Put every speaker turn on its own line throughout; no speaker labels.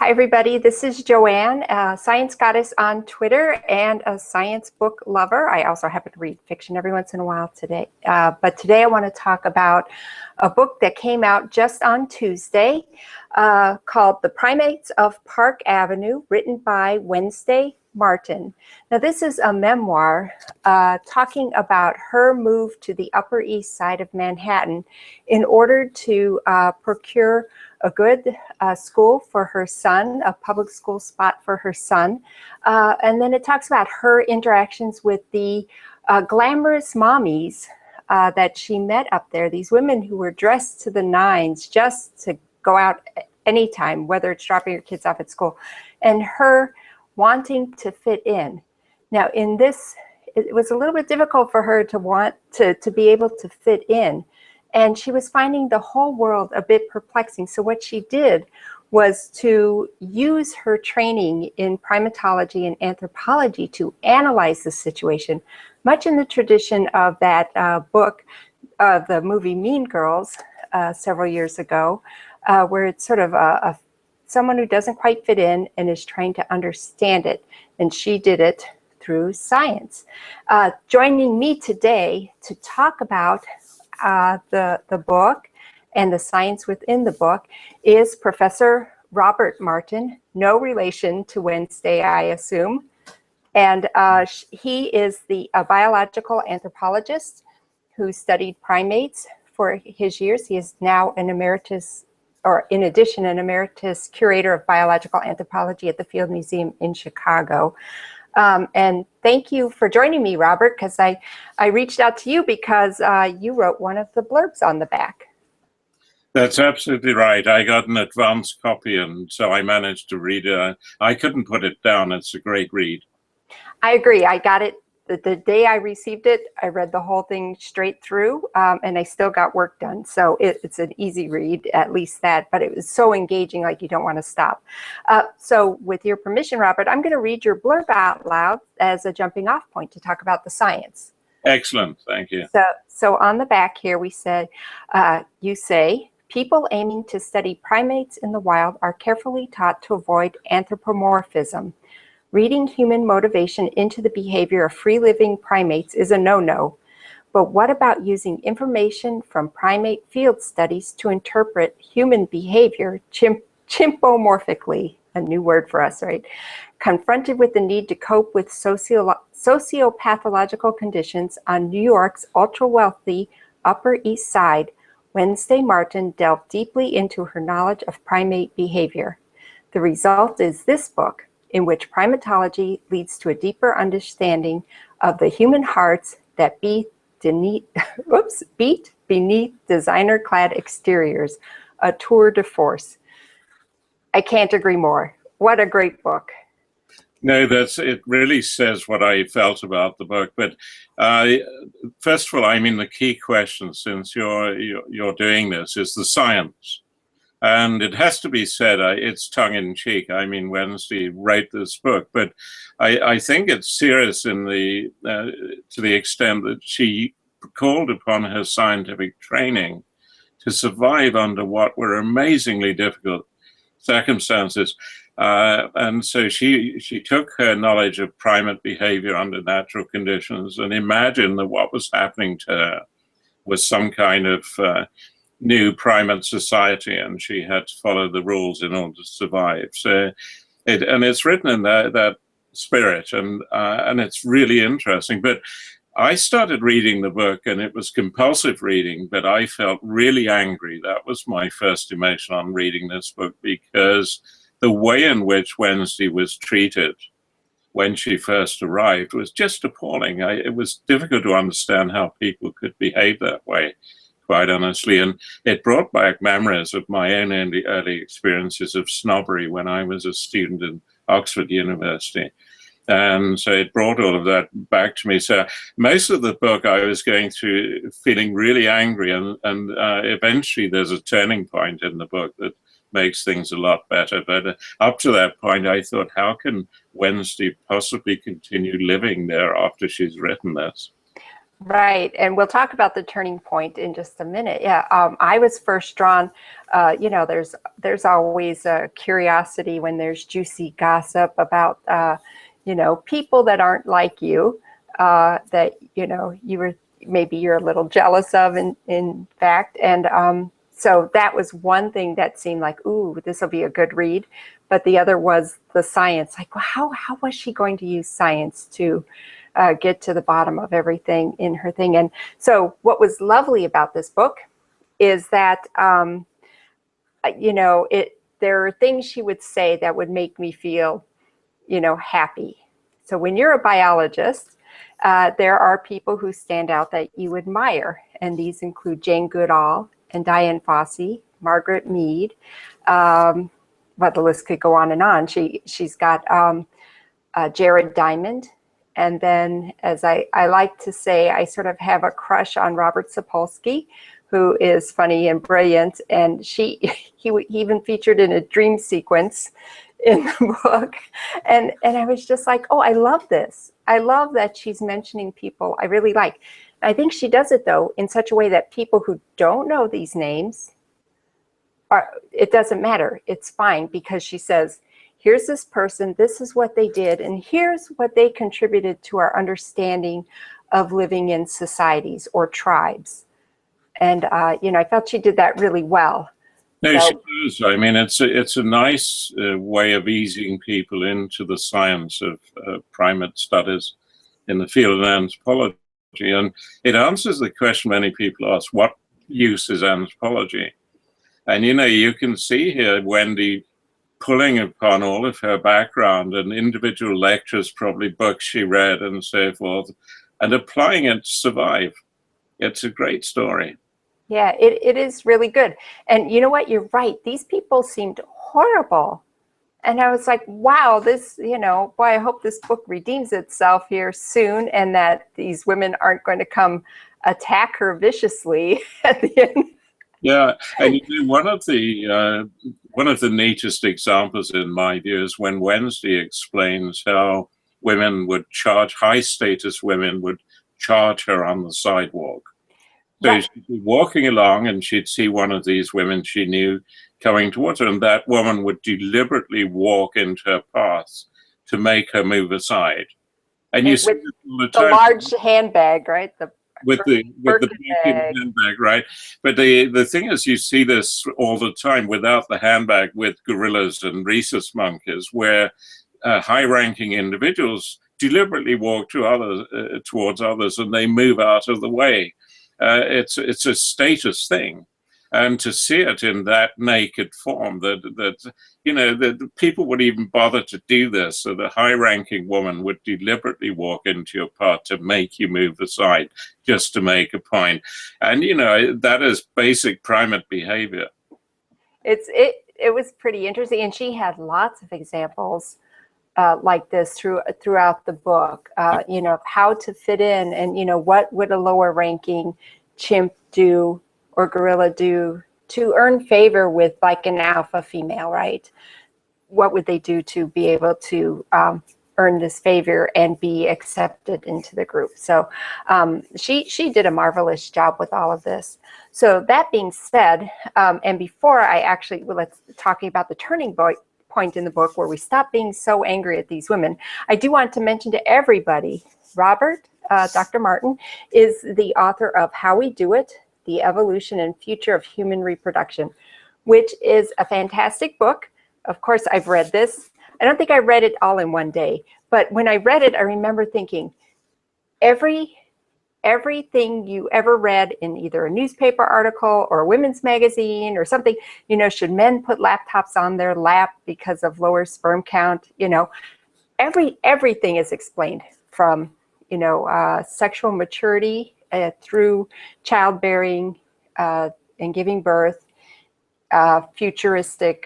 Hi, everybody. This is Joanne, a science goddess on Twitter and a science book lover. I also happen to read fiction every once in a while today. But today I want to talk about a book that came out just on Tuesday called The Primates of Park Avenue, written by Wednesday Martin. Now, this is a memoir talking about her move to the Upper East Side of Manhattan in order to procure a good school for her son, a public school spot for her son. And then it talks about her interactions with the glamorous mommies that she met up there, these women who were dressed to the nines just to go out anytime, whether it's dropping your kids off at school, and her wanting to fit in. Now, in this, it was a little bit difficult for her to want to be able to fit in. And she was finding the whole world a bit perplexing. So what she did was to use her training in primatology and anthropology to analyze the situation, much in the tradition of that book, the movie Mean Girls, several years ago, where it's sort of someone who doesn't quite fit in and is trying to understand it. And she did it through science. Joining me today to talk about the book and the science within the book is Professor Robert Martin, no relation to Wednesday, I assume. And he is a biological anthropologist who studied primates for his years. He is now an emeritus, or in addition, an emeritus curator of biological anthropology at the Field Museum in Chicago. And thank you for joining me, Robert, because I reached out to you because you wrote one of the blurbs on the back.
That's absolutely right. I got an advance copy, and so I managed to read it. I couldn't put it down. It's a great read.
I agree. I got it the day I received it. I read the whole thing straight through, and I still got work done. So it's an easy read, at least that, but it was so engaging, like you don't want to stop. So with your permission, Robert, I'm going to read your blurb out loud as a jumping off point to talk about the science.
Excellent. Thank you.
So on the back here, we said, you say, people aiming to study primates in the wild are carefully taught to avoid anthropomorphism. Reading human motivation into the behavior of free-living primates is a no-no. But what about using information from primate field studies to interpret human behavior chimpomorphically? A new word for us, right? Confronted with the need to cope with sociopathological conditions on New York's ultra-wealthy Upper East Side, Wednesday Martin delved deeply into her knowledge of primate behavior. The result is this book, in which primatology leads to a deeper understanding of the human hearts that beat beneath designer-clad exteriors, a tour de force. I can't agree more. What a great book.
No, it really says what I felt about the book. But first of all, I mean, the key question, since you're doing this, is the science. And it has to be said, it's tongue-in-cheek. I mean, Wednesday wrote this book, but I think it's serious to the extent that she called upon her scientific training to survive under what were amazingly difficult circumstances. And so she took her knowledge of primate behavior under natural conditions and imagined that what was happening to her was some kind of new primate society, and she had to follow the rules in order to survive. So, it's written in that spirit, and it's really interesting. But I started reading the book, and it was compulsive reading, but I felt really angry. That was my first emotion on reading this book, because the way in which Wednesday was treated when she first arrived was just appalling. It was difficult to understand how people could behave that way, quite honestly. And it brought back memories of my own early experiences of snobbery when I was a student in Oxford University. And so it brought all of that back to me. So most of the book I was going through feeling really angry, and eventually there's a turning point in the book that makes things a lot better. But up to that point, I thought, how can Wednesday possibly continue living there after she's written this?
Right, and we'll talk about the turning point in just a minute. Yeah, I was first drawn. You know, there's always a curiosity when there's juicy gossip about you know, people that aren't like you, that you know you're a little jealous of in fact, and so that was one thing that seemed like, ooh, this will be a good read. But the other was the science. Like, well, how was she going to use science to get to the bottom of everything in her thing? And so what was lovely about this book is that, you know, there are things she would say that would make me feel, you know, happy. So when you're a biologist, there are people who stand out that you admire. And these include Jane Goodall and Diane Fossey, Margaret Mead, but the list could go on and on. She's got Jared Diamond. And then, as I like to say, I sort of have a crush on Robert Sapolsky, who is funny and brilliant. And he even featured in a dream sequence in the book. And I was just like, oh, I love this. I love that she's mentioning people I really like. I think she does it, though, in such a way that people who don't know these names, it doesn't matter. It's fine, because she says, here's this person, this is what they did, and here's what they contributed to our understanding of living in societies or tribes. And, you know, I felt she did that really well.
No,
So,
she does. I mean, it's a nice way of easing people into the science of primate studies in the field of anthropology. And it answers the question many people ask, what use is anthropology? And, you know, you can see here Wendy pulling upon all of her background and individual lectures, probably books she read and so forth, and applying it to survive. It's a great story.
yeah, it is really good. And you know what? You're right. These people seemed horrible. And I was like, wow, this, you know, boy, I hope this book redeems itself here soon, and that these women aren't going to come attack her viciously at the end.
Yeah, and you know, one of the neatest examples in my view is when Wednesday explains how women would charge, high status women would charge her on the sidewalk. So
Right.
she'd be walking along and she'd see one of these women she knew coming towards her, and that woman would deliberately walk into her path to make her move aside. And you see
With
this all the
the
time.
large handbag, right?
With the
Birkin
Birkin
bag.
handbag, right? But the thing is, you see this all the time without the handbag with gorillas and rhesus monkeys, where high-ranking individuals deliberately walk to others, towards others, and they move out of the way. It's a status thing, and to see it in that naked form, that you know, that people would even bother to do this, so the high-ranking woman would deliberately walk into your path to make you move aside, just to make a point. And you know, that is basic primate behavior.
It was pretty interesting, and she had lots of examples like this throughout the book. You know, how to fit in, and you know, what would a lower ranking chimp do or gorilla do to earn favor with like an alpha female, right? What would they do to be able to earn this favor and be accepted into the group? So she did a marvelous job with all of this. So that being said, and before I actually, well, let's talking about the turning point in the book where we stop being so angry at these women, I do want to mention to everybody, Robert, Dr. Martin, is the author of How We Do It, The Evolution and Future of Human Reproduction, which is a fantastic book. Of course, I've read this. I don't think I read it all in one day, but when I read it, I remember thinking, everything you ever read in either a newspaper article or a women's magazine or something, you know, should men put laptops on their lap because of lower sperm count? You know, everything is explained, from, you know, sexual maturity through childbearing and giving birth, futuristic,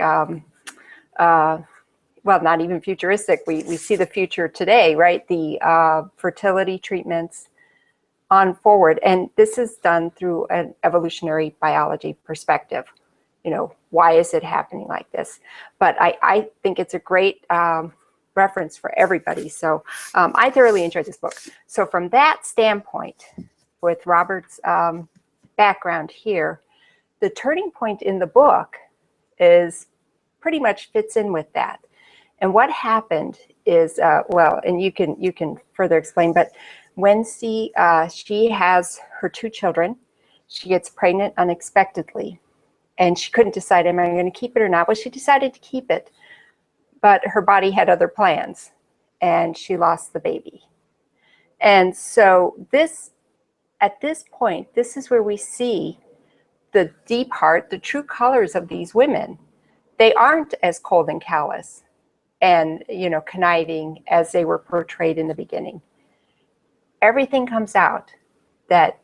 well, not even futuristic. We see the future today, right? The fertility treatments on forward. And this is done through an evolutionary biology perspective. You know, why is it happening like this? But I think it's a great reference for everybody. So I thoroughly enjoyed this book. So from that standpoint, with Robert's background here, the turning point in the book is pretty much fits in with that. And what happened is, well, and you can further explain, but Wednesday, she has her 2 children. She gets pregnant unexpectedly, and she couldn't decide, am I going to keep it or not? Well, she decided to keep it, but her body had other plans, and she lost the baby. And so at this point, this is where we see the deep heart, the true colors of these women. They aren't as cold and callous and, conniving as they were portrayed in the beginning. Everything comes out that,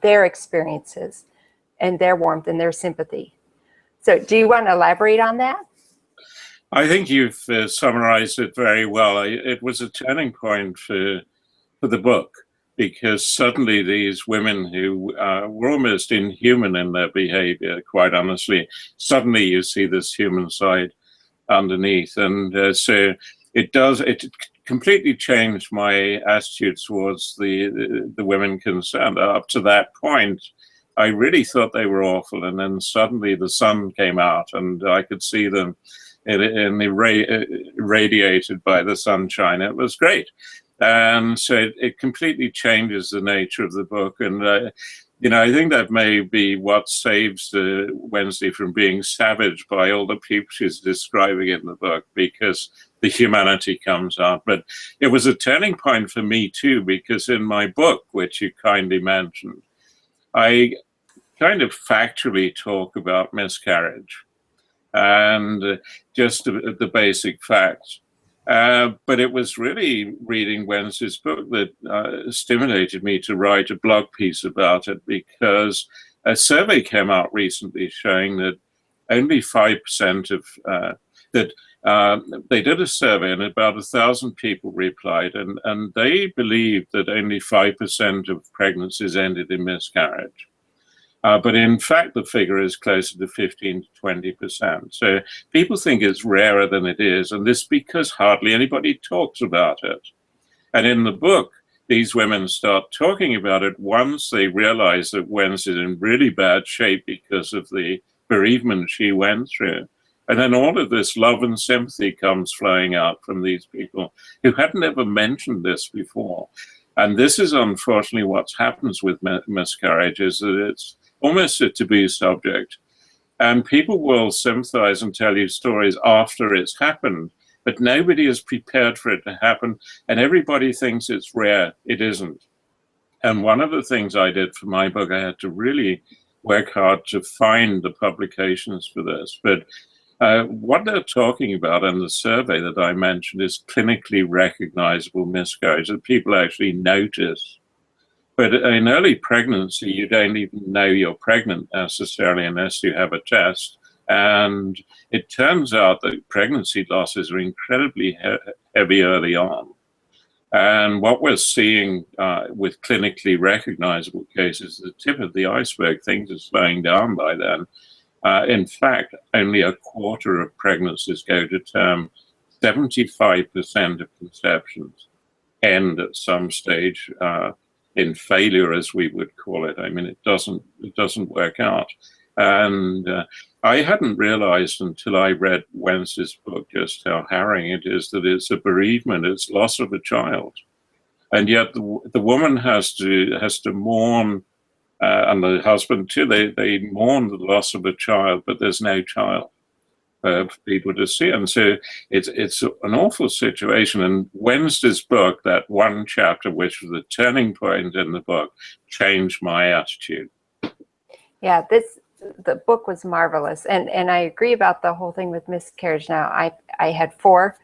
their experiences and their warmth and their sympathy. So do you want to elaborate on that?
I think you've summarized it very well. It was a turning point for the book, because suddenly these women who were almost inhuman in their behavior, quite honestly, suddenly you see this human side underneath. And so it completely changed my attitude towards the women concerned. Up to that point, I really thought they were awful. And then suddenly the sun came out and I could see them irradiated by the sunshine. It was great. And so it completely changes the nature of the book. And, I think that may be what saves Wednesday from being savaged by all the people she's describing in the book, because the humanity comes out. But it was a turning point for me too, because in my book, which you kindly mentioned, I kind of factually talk about miscarriage and just the basic facts. But it was really reading Wednesday's book that stimulated me to write a blog piece about it, because a survey came out recently showing that only 5% of they did a survey and about 1,000 people replied, and they believed that only 5% of pregnancies ended in miscarriage. But in fact, the figure is closer to 15 to 20%. So people think it's rarer than it is, and this because hardly anybody talks about it. And in the book, these women start talking about it once they realize that Wednesday's in really bad shape because of the bereavement she went through. And then all of this love and sympathy comes flowing out from these people who hadn't ever mentioned this before. And this is unfortunately what happens with miscarriage, is that it's almost a taboo subject. And people will sympathize and tell you stories after it's happened, but nobody is prepared for it to happen. And everybody thinks it's rare. It isn't. And one of the things I did for my book, I had to really work hard to find the publications for this. But what they're talking about in the survey that I mentioned is clinically recognizable miscarriage that people actually notice. But in early pregnancy, you don't even know you're pregnant necessarily unless you have a test. And it turns out that pregnancy losses are incredibly heavy early on. And what we're seeing with clinically recognizable cases, the tip of the iceberg, things are slowing down by then. In fact, only a quarter of pregnancies go to term. 75% of conceptions end at some stage in failure, as we would call it. I mean, it doesn't work out. And I hadn't realized until I read Wednesday's book just how harrowing it is that it's a bereavement, it's loss of a child. And yet the woman has to mourn, and the husband too, they mourn the loss of a child, but there's no child for people to see. And so it's an awful situation. And Wednesday's book, that one chapter, which was the turning point in the book, changed my attitude.
Yeah, the book was marvelous. And I agree about the whole thing with miscarriage. Now, I had four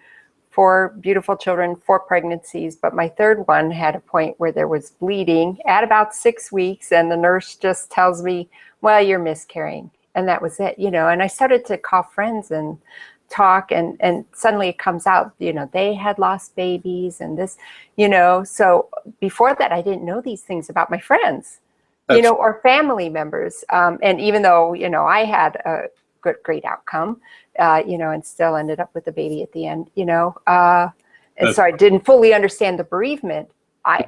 beautiful children, 4 pregnancies, but my third one had a point where there was bleeding at about 6 weeks, and the nurse just tells me, well, you're miscarrying. And that was it, and I started to call friends and talk, and suddenly it comes out, they had lost babies and this, so before that, I didn't know these things about my friends, or family members. And even though, I had a great outcome, and still ended up with a baby at the end, and so I didn't fully understand the bereavement. I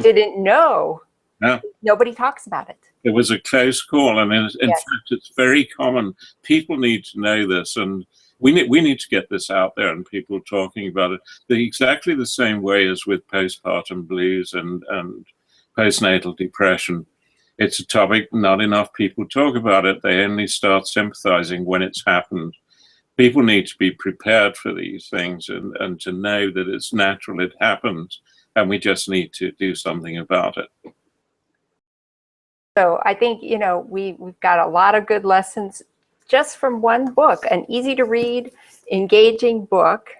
didn't know
Yeah.
Nobody talks about it.
It was a close call, and in
Yes.
fact, it's very common. People need to know this, and we need to get this out there and people talking about it. Exactly the same way as with postpartum blues and postnatal depression. It's a topic not enough people talk about it. They only start sympathizing when it's happened. People need to be prepared for these things and to know that it's natural, it happens, and we just need to do something about it.
So I think, you know, we've got a lot of good lessons just from one book, an easy to read, engaging book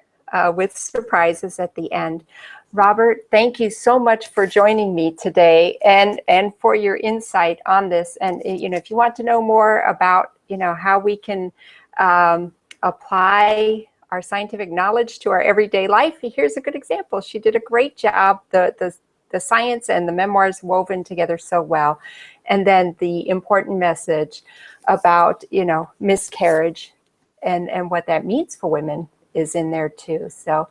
with surprises at the end. Robert, thank you so much for joining me today and for your insight on this. And, you know, if you want to know more about, you know, how we can apply our scientific knowledge to our everyday life, here's a good example. She did a great job. The science and the memoirs woven together so well. And then the important message about, you know, miscarriage and what that means for women is in there too. So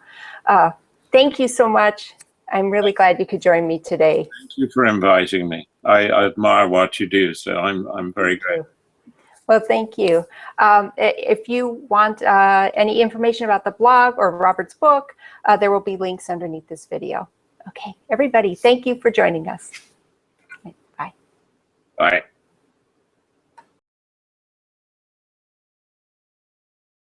thank you so much. I'm really glad you could join me today.
Thank you for inviting me. I admire what you do, so I'm very grateful.
Well, thank you. If you want any information about the blog or Robert's book, there will be links underneath this video. Okay, everybody, thank you for joining us. Bye.
Bye.